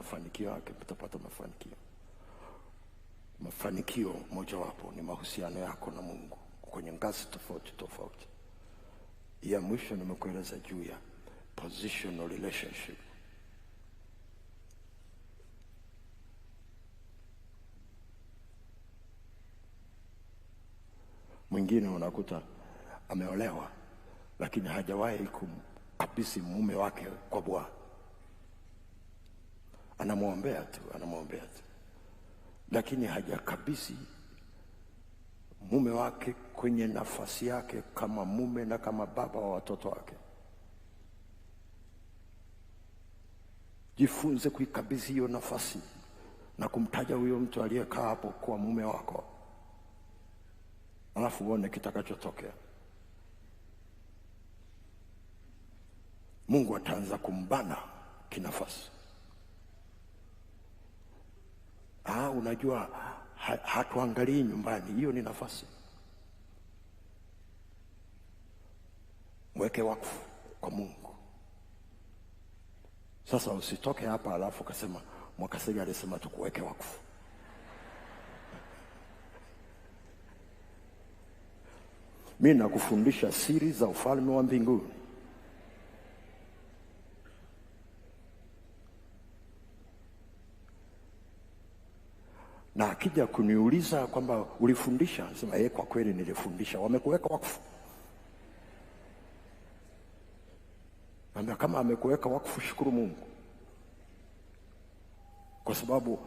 mafanikio yake, mtapata mafanikio. Mafanikio mojawapo ni mahusiano yako na Mungu kwenye ngazi tofauti tofauti. Ya mwisho nimekueleza juu ya positional relationship. Mwingine unakuta ameolewa lakini hajawahi kumkabidhi mume wake kwa Bwana. Anamwombea tu, lakini hajakabidhi mume wake kwenye nafasi yake kama mume na kama baba wa watoto wake. Jifunze kuikabidhi hiyo nafasi na kumtaja huyo mtu aliyekaa hapo kwa mume wako, alafu uone kitakachotokea. Mungu ataanza kumbana kinafasi. Unajua hatuangalii nyumbani, hiyo ni nafasi. Mweke wakfu kwa Mungu. Sasa usitoke hapa alafu kasema Mwakasege alisema tukuweke wakfu. Mimi nakufundisha siri za ufalme wa mbinguni. Na akija kuniuliza kwamba ulifundisha, nasema kwa kweli nilifundisha. Wamekuweka wakfu. Na kama amekuweka wakfu, shukuru Mungu. Kwa sababu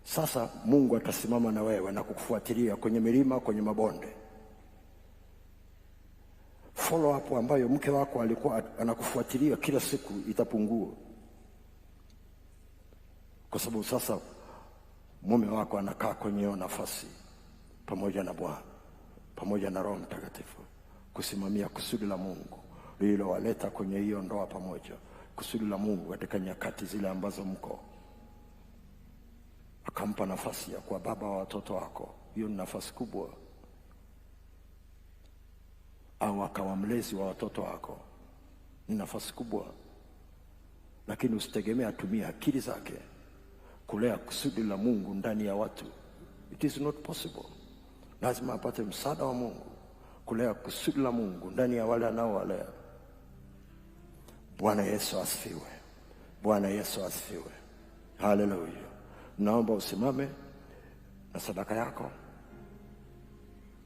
sasa Mungu atasimama na wewe na kukufuatilia kwenye milima, kwenye mabonde. Follow up ambayo mke wako alikuwa anakufuatilia kila siku itapungua. Kwa sababu sasa mume wako anakaa kwenye hiyo nafasi pamoja na Bwana, pamoja na Roho Mtakatifu, kusimamia kusudi la Mungu lililowaleta kwenye hiyo ndoa pamoja. Kusudi la Mungu katika nyakati zile ambazo mko. Akampa nafasi ya kuwa baba wa watoto wako. Hiyo ni nafasi kubwa. Au akawa mlezi wa watoto wako. Ni nafasi kubwa. Lakini usitegemea atumie akili zake kulea kusudi la Mungu ndani ya watu. It is not possible. Lazima apate msaada wa Mungu kulea kusudi la Mungu ndani ya wale anaowalea. Bwana Yesu asifiwe. Bwana Yesu asifiwe. Haleluya. Naomba usimame na sadaka yako.